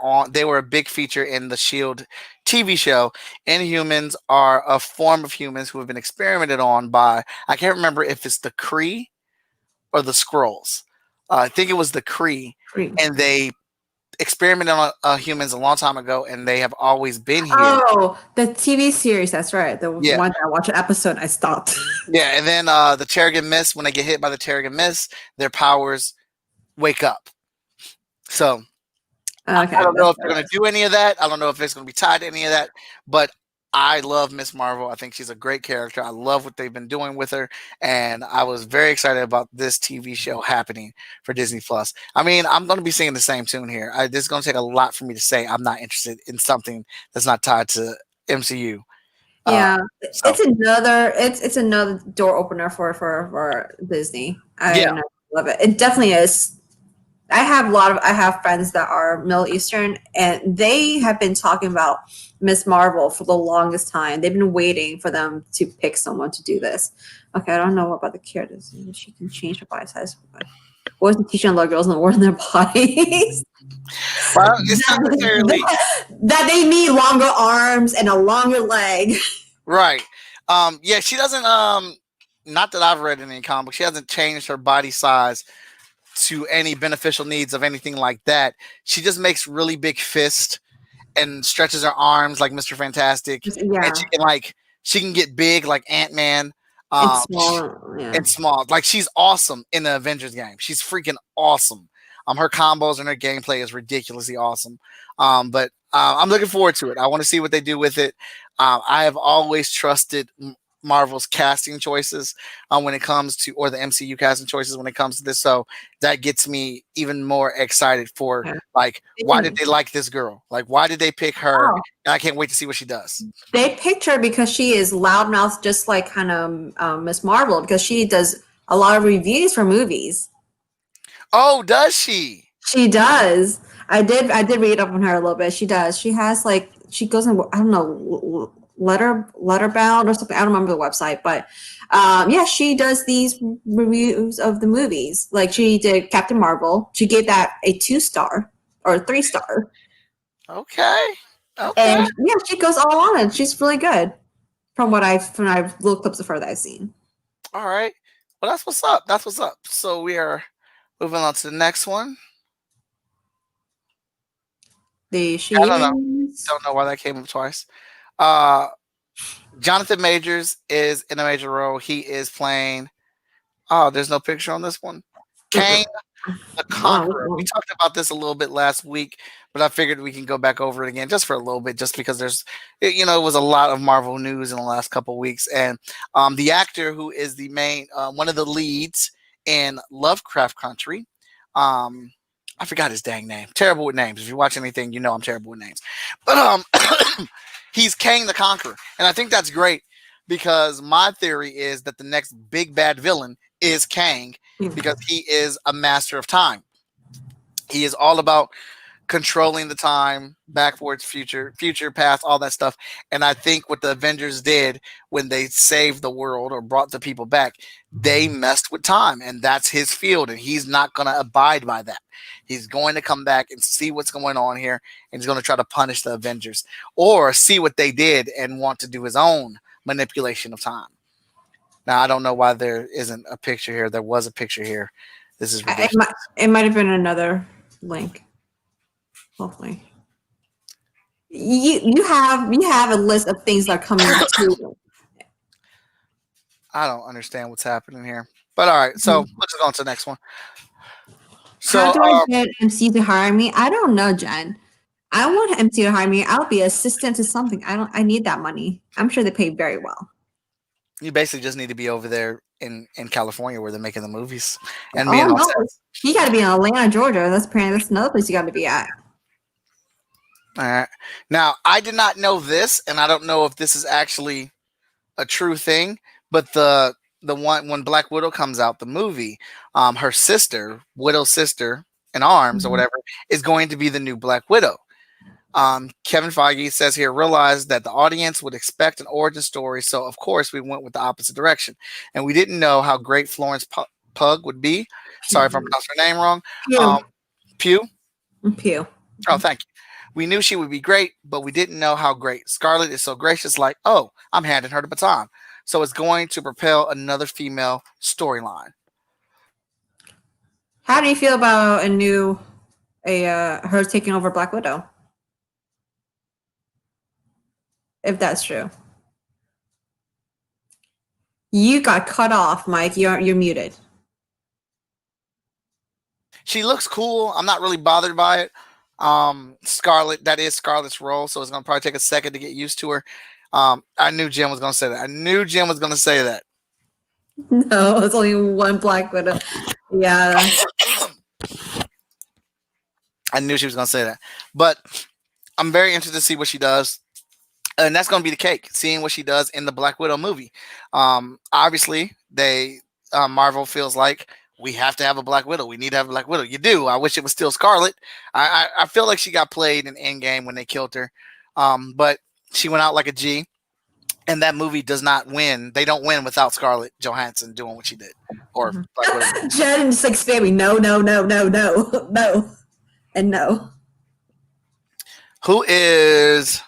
a big feature in the Shield TV show. Inhumans are a form of humans who have been experimented on by, I can't remember if it's the Kree or the Skrulls. I think it was the Kree, and they experimented on humans a long time ago, and they have always been here. Oh, the TV series. That's right. The one that I watched an episode, I stopped. Yeah, and then the Terrigen Mist, when they get hit by the Terrigen Mist, their powers wake up. So I don't know if they're going to do any of that. I don't know if it's going to be tied to any of that, but I love Miss Marvel. I think she's a great character. I love what they've been doing with her, and I was very excited about this TV show happening for Disney Plus. I mean, I'm going to be singing the same tune here. This is going to take a lot for me to say I'm not interested in something that's not tied to MCU. Yeah, it's another door opener for Disney. I love it. It definitely is. I have friends that are Middle Eastern, and they have been talking about Miss Marvel for the longest time. They've been waiting for them to pick someone to do this. Okay, I don't know about the characters. She can change her body size. What is the teaching little girls in the world in their bodies? Well, it's not necessarily that they need longer arms and a longer leg. Right. Yeah, she doesn't not that I've read in any comic book, she hasn't changed her body size to any beneficial needs of anything like that. She just makes really big fists and stretches her arms like Mr. Fantastic. Yeah. And she can get big like Ant-Man. And small. Yeah. And small. Like, she's awesome in the Avengers game. She's freaking awesome. Her combos and her gameplay is ridiculously awesome. But I'm looking forward to it. I want to see what they do with it. I have always trusted Marvel's casting choices when it comes to, or the MCU casting choices when it comes to this. So that gets me even more excited for like, why did they like this girl? Like, why did they pick her? And I can't wait to see what she does. They picked her because she is loudmouth, just like kind of Miss Marvel, because she does a lot of reviews for movies. Oh, does she? She does. I did read up on her a little bit. She does. She has like, she goes in, I don't know, Letterbound or something. I don't remember the website, but yeah, she does these reviews of the movies. Like, she did Captain Marvel. She gave that a 2-star or a 3-star. Okay. And yeah, she goes all on it. She's really good from what I've little clips of her that I've seen. All right. Well, that's what's up. That's what's up. So we are moving on to the next one. I don't know why that came up twice. Jonathan Majors is in a major role. He is playing. Oh, there's no picture on this one. Kang the Conqueror. We talked about this a little bit last week, but I figured we can go back over it again just for a little bit, just because it was a lot of Marvel news in the last couple of weeks. And the actor who is the main, one of the leads in Lovecraft Country, I forgot his dang name. Terrible with names. If you watch anything, you know I'm terrible with names. But he's Kang the Conqueror. And I think that's great, because my theory is that the next big bad villain is Kang, because he is a master of time. He is all about controlling the time, backwards, future, past, all that stuff. And I think what the Avengers did when they saved the world or brought the people back, they messed with time, and that's his field, and he's not going to abide by that. He's going to come back and see what's going on here, and he's going to try to punish the Avengers, or see what they did and want to do his own manipulation of time. Now, I don't know why there isn't a picture here. There was a picture here. This is ridiculous. It might have been another link. Hopefully. You have a list of things that are coming to. I don't understand what's happening here. But all right, so let's go on to the next one. So How do I get MC to hire me? I don't know, Jen. I want MC to hire me. I'll be assistant to something. I need that money. I'm sure they pay very well. you basically just need to be over there in California where they're making the movies and Oh being on no, set. you got to be in Atlanta, Georgia. That's another place you got to be at. All right. Now, I did not know this, and I don't know if this is actually a true thing, but the one when Black Widow comes out, the movie, her sister, Widow's sister in arms or whatever, is going to be the new Black Widow. Kevin Feige says here, realized that the audience would expect an origin story, so of course we went with the opposite direction, and we didn't know how great Florence Pugh would be. Sorry if I'm pronouncing her name wrong. Pugh. Pugh. Oh, thank you. We knew she would be great, but we didn't know how great. Scarlett is so gracious, like, oh, I'm handing her the baton. So it's going to propel another female storyline. How do you feel about her taking over Black Widow? If that's true. You got cut off, Mike. You're muted. She looks cool. I'm not really bothered by it. Scarlett, that is Scarlett's role, so it's gonna probably take a second to get used to her. I knew Jim was gonna say that. No, it's only one Black Widow. Yeah. I knew she was gonna say that. But I'm very interested to see what she does. And that's gonna be the cake, seeing what she does in the Black Widow movie. Obviously, Marvel feels like we have to have a Black Widow. We need to have a Black Widow. You do. I wish it was still Scarlett. I feel like she got played in Endgame when they killed her. But she went out like a G. And that movie does not win. They don't win without Scarlett Johansson doing what she did. Or Black Widow. Jen just like spamming. No. And no. Who is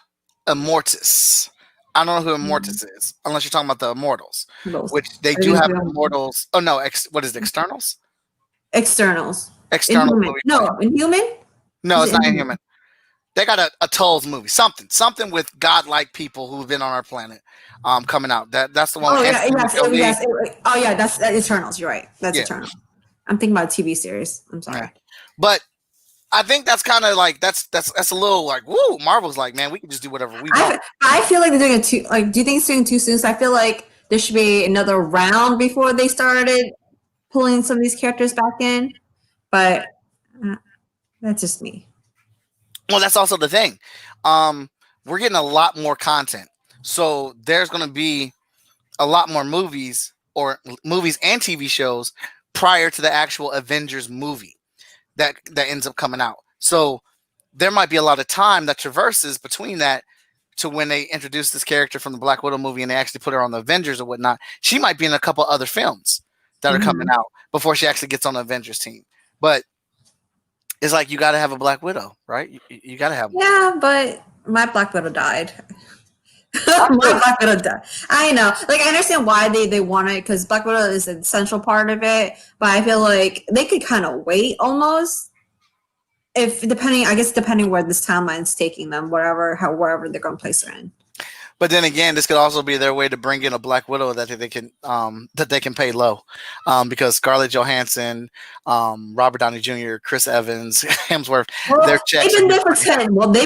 Immortus? I don't know who Immortus is, unless you're talking about the Immortals, which they do have Immortals. Oh no, what is it? Externals? Externals. External Inhuman. movie. No, Inhuman? No, it's not Inhuman. They got a Tulls movie, something with godlike people who've been on our planet, coming out. That's the one. Oh yeah, yes. Oh yeah, that's Eternals. You're right. That's Eternal. I'm thinking about a TV series. I'm sorry, but I think that's kind of like that's a little like woo. Marvel's like, man, we can just do whatever we want. I feel like they're doing it too. Like, do you think it's doing too soon? So I feel like there should be another round before they started pulling some of these characters back in. But that's just me. Well, that's also the thing. We're getting a lot more content, so there's going to be a lot more movies and TV shows prior to the actual Avengers movie that ends up coming out. So there might be a lot of time that traverses between that to when they introduce this character from the Black Widow movie and they actually put her on the Avengers or whatnot. She might be in a couple other films that are coming out before she actually gets on the Avengers team. But it's like you got to have a Black Widow, right? You got to have one. Yeah, but my Black Widow died. My Black Widow died. I know. Like, I understand why they want it, because Black Widow is an essential part of it. But I feel like they could kind of wait almost. Depending where this timeline's taking them, wherever they're going to place her in. But then again, this could also be their way to bring in a Black Widow that they can pay low, because Scarlett Johansson, Robert Downey Jr., Chris Evans, Hemsworth, their checks. They've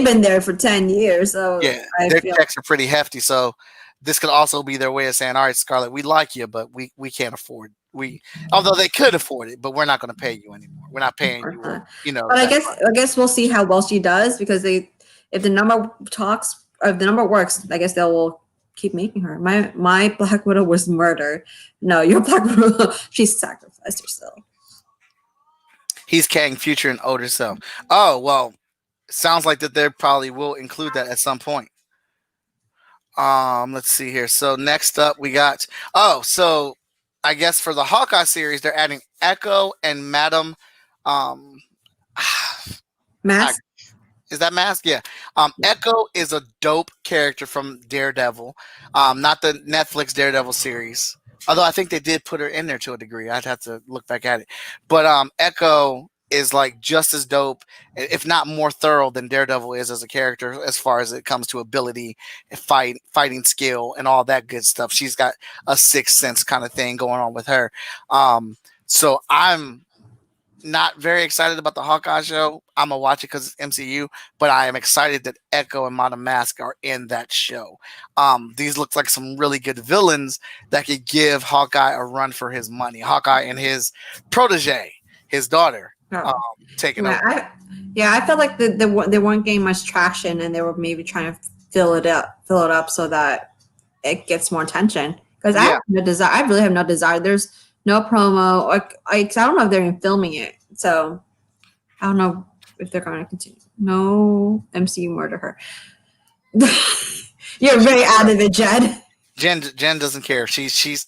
been there for 10 years, so yeah, their checks are pretty hefty. So this could also be their way of saying, "All right, Scarlett, we like you, but we can't afford. Although they could afford it, but we're not going to pay you anymore. We're not paying you. You know." But I guess we'll see how well she does, because if the number works, I guess they will keep making her. My Black Widow was murdered. No, your Black Widow, she sacrificed herself. He's Kang, future and older self. Oh, well, sounds like that they probably will include that at some point. Let's see here. So next up we got, so I guess for the Hawkeye series, they're adding Echo and Madam Mask. Is that Mask? Yeah. Echo is a dope character from Daredevil, not the Netflix Daredevil series. Although I think they did put her in there to a degree. I'd have to look back at it. But Echo is like just as dope, if not more thorough than Daredevil is as a character, as far as it comes to ability and fighting skill and all that good stuff. She's got a sixth sense kind of thing going on with her. So I'm not very excited about the Hawkeye show. I'm gonna watch it because it's MCU, but I am excited that Echo and Madame Mask are in that show. These look like some really good villains that could give Hawkeye a run for his money. Hawkeye and his protege, his daughter, taking over. I felt like they weren't getting much traction, and they were maybe trying to fill it up so that it gets more attention. Because I have no desire. I really have no desire. There's no promo. I don't know if they're even filming it. So I don't know if they're going to continue. No MCU murder her. You're very out of it, Jed. Jen doesn't care.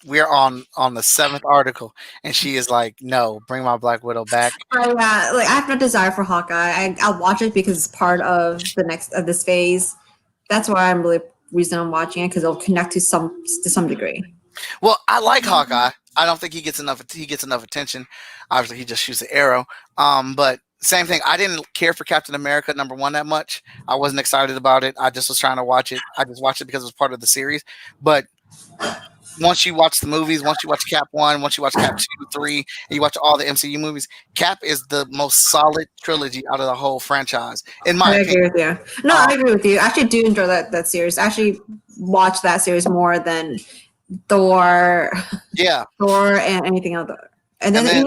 We're on the 7th article, and she is like, no, bring my Black Widow back. I have no desire for Hawkeye. I'll watch it because it's part of this phase. That's why reason I'm watching it, because it'll connect to some degree. Well, I like Hawkeye. I don't think he gets enough attention. Obviously, he just shoots the arrow. But same thing. I didn't care for Captain America #1 that much. I wasn't excited about it. I just was trying to watch it. I just watched it because it was part of the series. But once you watch the movies, once you watch Cap 1, once you watch Cap 2, 3, and you watch all the MCU movies, Cap is the most solid trilogy out of the whole franchise, in my opinion. I agree with you. No, I agree with you. I actually do enjoy that series. I actually watch that series more than Thor, Thor, and anything else. And then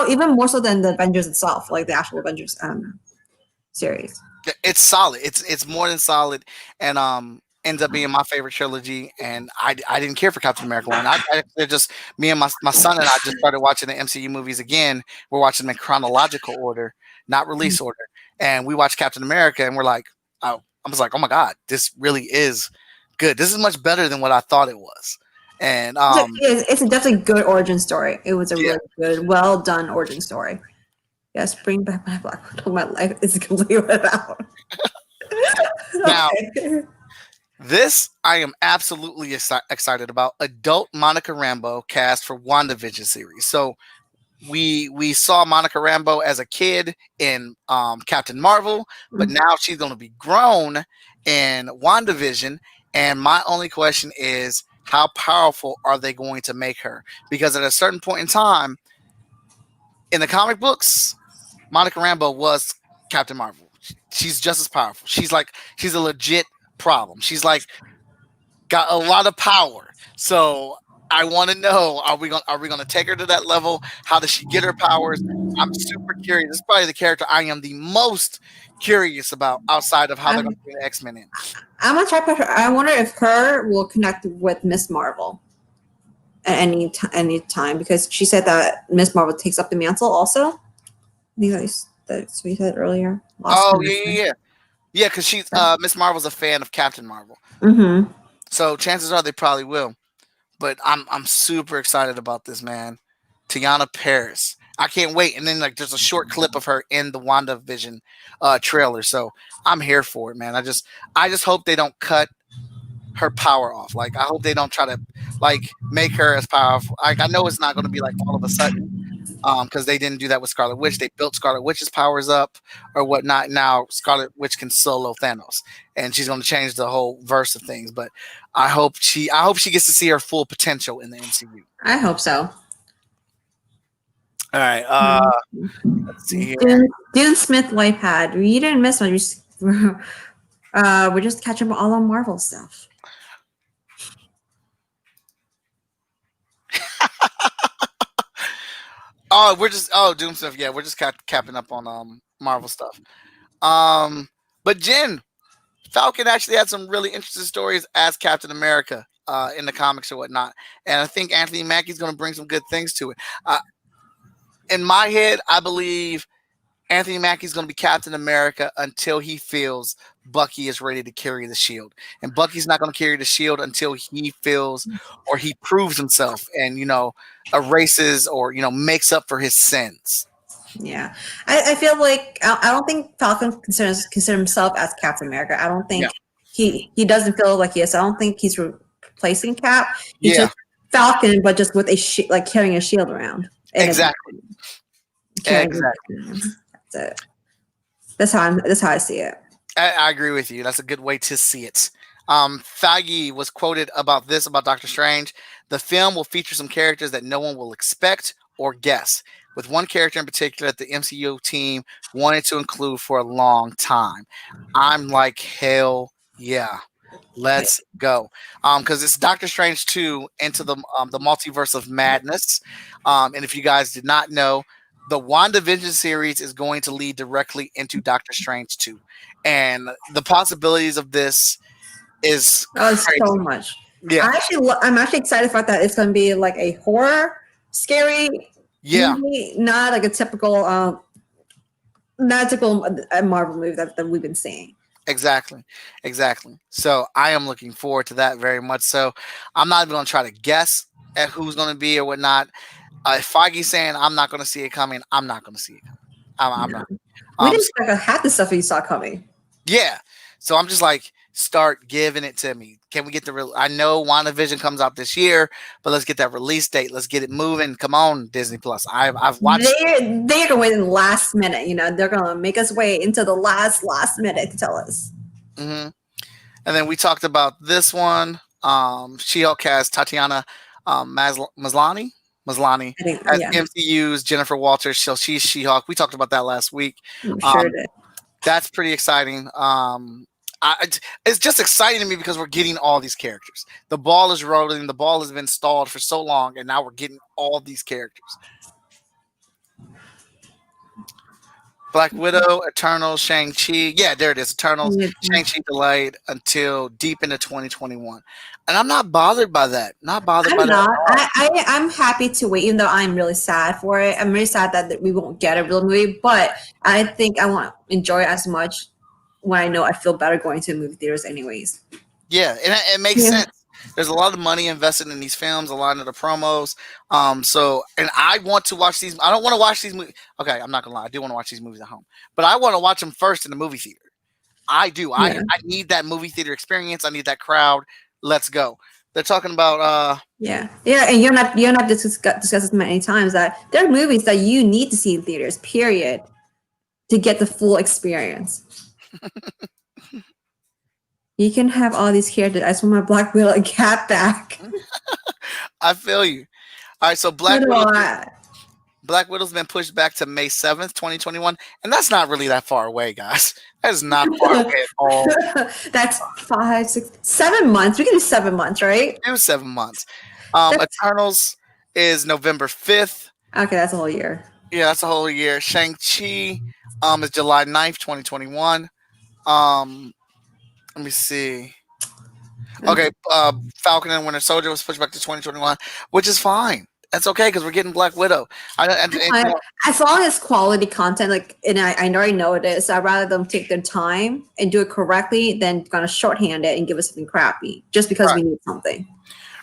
even more so than the Avengers itself, like the actual Avengers series. It's solid. It's more than solid, and ends up being my favorite trilogy. And I didn't care for Captain America 1. They're just me and my son and I just started watching the MCU movies again. We're watching them in chronological order, not release order. And we watched Captain America, and we're like, I was like, oh my god, this really is good. This is much better than what I thought it was. And it's a definitely good origin story. It was a really good, well done origin story. Yes, bring back my Black Widow. My life is completely without. Now, this I am absolutely excited about. Adult Monica Rambeau cast for WandaVision series. So we saw Monica Rambeau as a kid in Captain Marvel, but now she's going to be grown in WandaVision. And my only question is, how powerful are they going to make her? Because at a certain point in time, in the comic books, Monica Rambeau was Captain Marvel. She's just as powerful. She's a legit problem. She's like got a lot of power. So I want to know, are we going to take her to that level? How does she get her powers? I'm super curious. This is probably the character I am the most curious about outside of how they're going to do the X-Men in. I'm gonna check her. I wonder if her will connect with Miss Marvel at any time, because she said that Miss Marvel takes up the mantle also. That's what you said earlier. Yeah, because she's Miss Marvel's a fan of Captain Marvel. So chances are they probably will. But I'm super excited about this, man. Teyonah Parris. I can't wait. And then there's a short clip of her in the WandaVision trailer. So I'm here for it, man. I just hope they don't cut her power off. I hope they don't try to make her as powerful. I know it's not going to be all of a sudden, because they didn't do that with Scarlet Witch. They built Scarlet Witch's powers up or whatnot. Now Scarlet Witch can solo Thanos, and she's going to change the whole verse of things. But I hope she gets to see her full potential in the MCU. I hope so. All right. Let's see here. Dune Smith life had. You didn't miss one. We're just catching up all on Marvel stuff. Doom stuff. Yeah, we're just capping up on Marvel stuff. But Jen, Falcon actually had some really interesting stories as Captain America in the comics or whatnot, and I think Anthony Mackie's going to bring some good things to it. In my head, I believe Anthony Mackie's going to be Captain America until he feels Bucky is ready to carry the shield. And Bucky's not going to carry the shield until he feels or he proves himself and, erases or, makes up for his sins. Yeah. I feel like I don't think Falcon considers himself as Captain America. I don't think he doesn't feel like he is. I don't think he's replacing Cap. He's just Falcon, but just with a carrying a shield around. Exactly. Exactly. That's it. That's how I see it. I agree with you. That's a good way to see it. Feige was quoted about this about Doctor Strange. The film will feature some characters that no one will expect or guess, with one character in particular that the MCU team wanted to include for a long time. I'm like, hell yeah. Let's go. Because it's Doctor Strange 2 into the multiverse of madness. And if you guys did not know, the WandaVision series is going to lead directly into Doctor Strange 2. And the possibilities of this is crazy. So much. Yeah. I'm actually excited for that. It's going to be like a horror, scary movie, not like a typical Marvel movie that we've been seeing. Exactly. So I am looking forward to that very much. So I'm not even going to try to guess at who's going to be or whatnot. If Feige's saying I'm not going to see it coming, I'm not going to see it coming. I'm not. We didn't expect half the stuff we saw coming. Yeah. So I'm just like, start giving it to me. Can we get the I know WandaVision comes out this year, but let's get that release date. Let's get it moving. Come on, Disney Plus. I've watched. They're gonna wait in the last minute. They're gonna make us wait until the last minute to tell us. Mm-hmm. And then we talked about this one. She-Hulk has Tatiana Maslany as MCU's Jennifer Walters. So she's She-Hulk. We talked about that last week. Sure did. That's pretty exciting. It's just exciting to me because we're getting all these characters. The ball is rolling. The ball has been stalled for so long, and now we're getting all these characters. Black Widow, Eternals, Shang-Chi. Yeah, there it is. Eternals, Shang-Chi delayed until deep into 2021. And I'm not bothered by that. I'm happy to wait, even though I'm really sad for it. I'm really sad that we won't get a real movie, but I think I won't enjoy it as much when I know I feel better going to the movie theaters anyways. Yeah, and it makes sense. There's a lot of money invested in these films, a lot of the promos. And I want to watch these. I don't want to watch these movies. Okay, I'm not gonna lie. I do want to watch these movies at home, but I want to watch them first in the movie theater. I do. Yeah. I need that movie theater experience. I need that crowd. Let's go. They're talking about and you're not discussed this many times that there are movies that you need to see in theaters, period, to get the full experience. You can have all these characters. I just want my Black Widow cat back. I feel you. All right, so Black Widow's been pushed back to May 7th, 2021, and that's not really that far away, guys. That is not far away at all. That's 5, 6, 7 months. We can do 7 months, right? Do 7 months. Eternals is November 5th. Okay, that's a whole year. Yeah, that's a whole year. Shang-Chi is July 9th, 2021. Let me see. Okay, Falcon and Winter Soldier was pushed back to 2021, which is fine. That's okay because we're getting Black Widow. As long as quality content, and I already know it is, I'd rather them take their time and do it correctly than kind of shorthand it and give us something crappy just because we need something.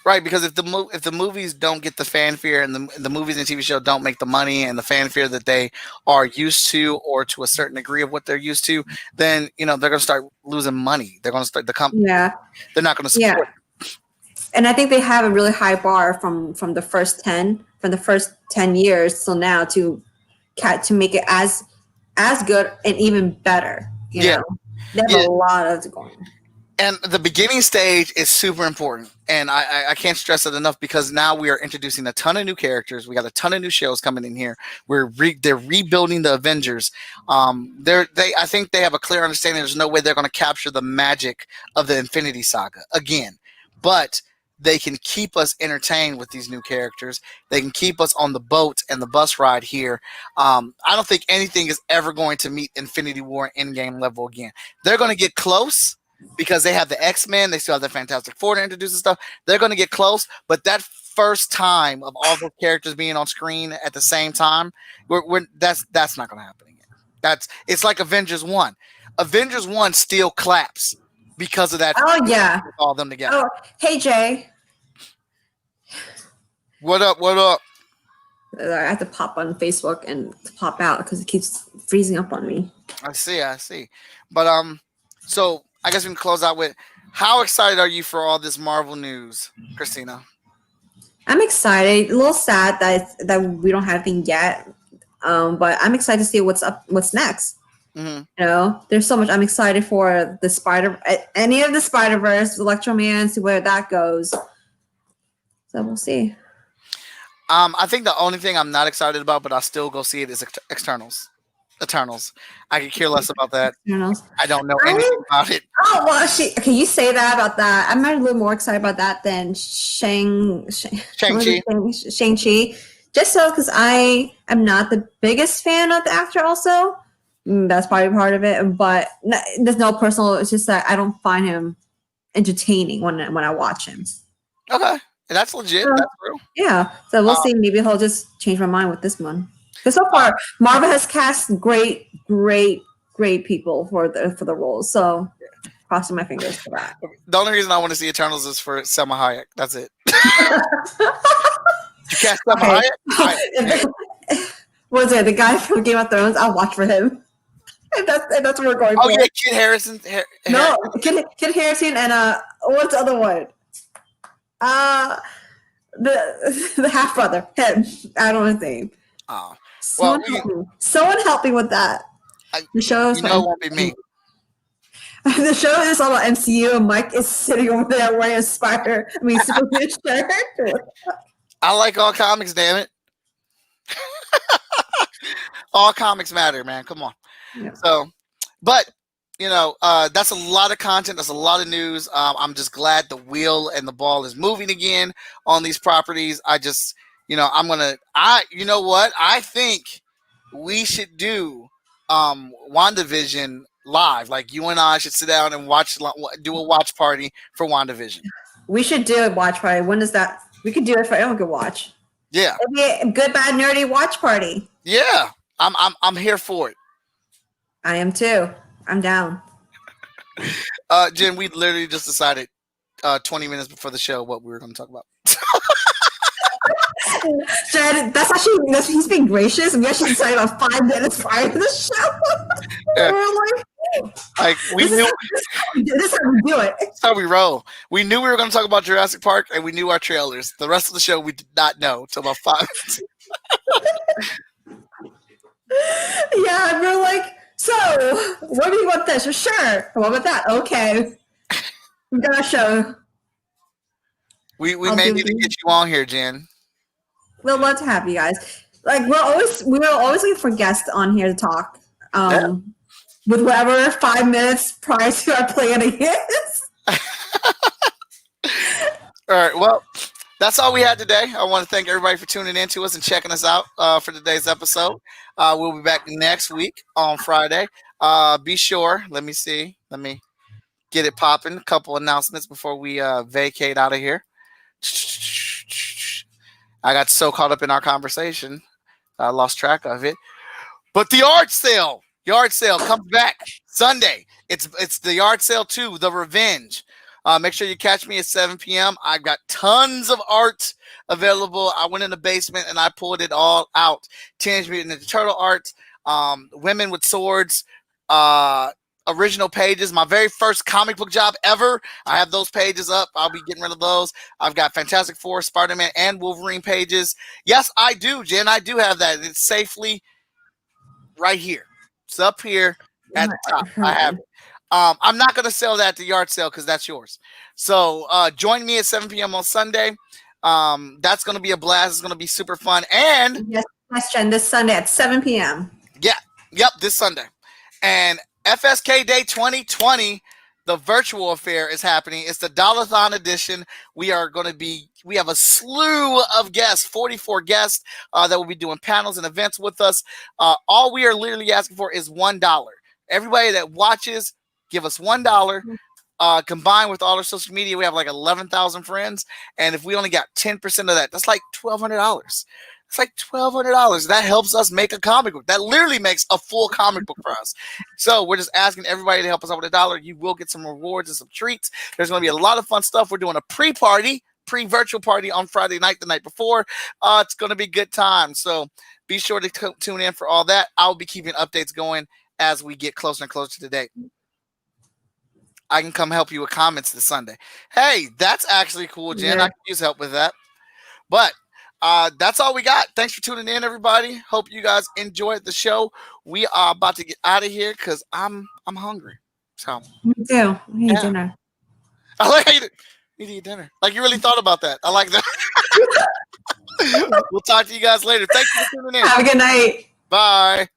Right, because if the movies don't get the fanfare and the movies and TV show don't make the money and the fanfare that they are used to, or to a certain degree of what they're used to, then they're going to start losing money. They're going to start the company. Yeah, they're not going to support. Yeah. And I think they have a really high bar from the first 10 years till now to make it as good and even better. You know, they have a lot of going. And the beginning stage is super important. And I can't stress it enough because now we are introducing a ton of new characters. We got a ton of new shows coming in here. They're rebuilding the Avengers. I think they have a clear understanding there's no way they're going to capture the magic of the Infinity Saga again. But they can keep us entertained with these new characters. They can keep us on the boat and the bus ride here. I don't think anything is ever going to meet Infinity War Endgame level again. They're going to get close, because they have the X-Men, they still have the Fantastic Four to introduce and stuff. They're going to get close, but that first time of all those characters being on screen at the same time, that's not going to happen again. It's like Avengers 1. Avengers 1 still claps because of that. Oh yeah, all them together. Oh, hey Jay. What up? I have to pop on Facebook and pop out because it keeps freezing up on me. I see. But so I guess we can close out with, how excited are you for all this Marvel news, Christina? I'm excited. A little sad that we don't have anything yet. But I'm excited to see what's next. Mhm. You know, there's so much. I'm excited for any of the Spider-Verse, Electro-Man, see where that goes. So we'll see. I think the only thing I'm not excited about, but I'll still go see it, is Externals. Eternals. I could care less about that. Eternals. I don't know anything about it. Oh well, okay. You say that about that. I'm a little more excited about that than Shang-Chi. Shang-Chi. Just so because I am not the biggest fan of the actor. Also, that's probably part of it. But there's no personal. It's just that I don't find him entertaining when I watch him. Okay. That's legit. So, That's true. yeah. So we'll see. Maybe he'll just change my mind with this one. Because so far, Marvel has cast great people for the roles. So crossing my fingers for that. The only reason I want to see Eternals is for Selma Hayek. That's it. You cast Selma Hayek? Was it the guy from Game of Thrones? I'll watch for him. And that's what we're going for. Oh yeah, Kid Harrison. No, Kid Harrison and what's the other one? The half brother. Him. I don't know his name. Oh. Someone help me with that. The show is it won't be me. The show is all about MCU, and Mike is sitting over there wearing a Superman shirt. I like all comics, damn it. All comics matter, man. Come on. Yeah. So, but that's a lot of content. That's a lot of news. I'm just glad the wheel and the ball is moving again on these properties. I just, you know what? I think we should do WandaVision live. Like you and I should sit down and do a watch party for WandaVision. We should do a watch party. When does that? We could do it for everyone could watch. Yeah. It'd be a good, bad, nerdy watch party. Yeah. I'm here for it. I am too. I'm down. Jen, we literally just decided 20 minutes before the show what we were going to talk about. Jen, he's being gracious. We actually decided about 5 minutes prior to the show. Yeah. We knew this is how we do it. That's how we roll. We knew we were going to talk about Jurassic Park, and we knew our trailers. The rest of the show we did not know until about 5 minutes. Yeah, we're like, so what do you want this? Sure. What about that? Okay. We got a show. We may need to get you on here, Jen. We'll love to have you guys. Like we were always looking for guests on here to talk. With whatever 5 minutes prior to our planning is. All right. Well, that's all we had today. I want to thank everybody for tuning in to us and checking us out for today's episode. We'll be back next week on Friday. Be sure. Let me see. Let me get it popping. A couple announcements before we vacate out of here. I got so caught up in our conversation, I lost track of it. But the yard sale comes back Sunday. It's the yard sale 2, The Revenge. Make sure you catch me at 7 p.m. I've got tons of art available. I went in the basement and I pulled it all out. Teenage Mutant Ninja Turtle art, women with swords, original pages. My very first comic book job ever. I have those pages up. I'll be getting rid of those. I've got Fantastic Four, Spider-Man, and Wolverine pages. Yes, I do, Jen. I do have that. It's safely right here. It's up here at the top. I have it. I'm not going to sell that at the yard sale because that's yours. So join me at 7 p.m. on Sunday. That's going to be a blast. It's going to be super fun. And yes, Jen, this Sunday at 7 p.m. Yeah. Yep, this Sunday. And FSK Day 2020, the virtual affair is happening. It's the Dollathon edition. We have a slew of guests, 44 guests that will be doing panels and events with us. All we are literally asking for is $1. Everybody that watches, give us $1. Combined with all our social media, we have like 11,000 friends. And if we only got 10% of that, that's like $1,200. It's like $1,200. That helps us make a comic book. That literally makes a full comic book for us. So we're just asking everybody to help us out with $1. You will get some rewards and some treats. There's going to be a lot of fun stuff. We're doing a pre-virtual party on Friday night, the night before. It's going to be a good time. So be sure to tune in for all that. I'll be keeping updates going as we get closer and closer to the date. I can come help you with comments this Sunday. Hey, that's actually cool, Jen. Yeah. I can use help with that. But that's all we got. Thanks for tuning in, everybody. Hope you guys enjoyed the show. We are about to get out of here because I'm hungry. So Me too. I need Yeah. dinner. I like how you need to eat dinner. Like you really thought about that. I like that. We'll talk to you guys later. Thank you for tuning in. Have a good night. Bye.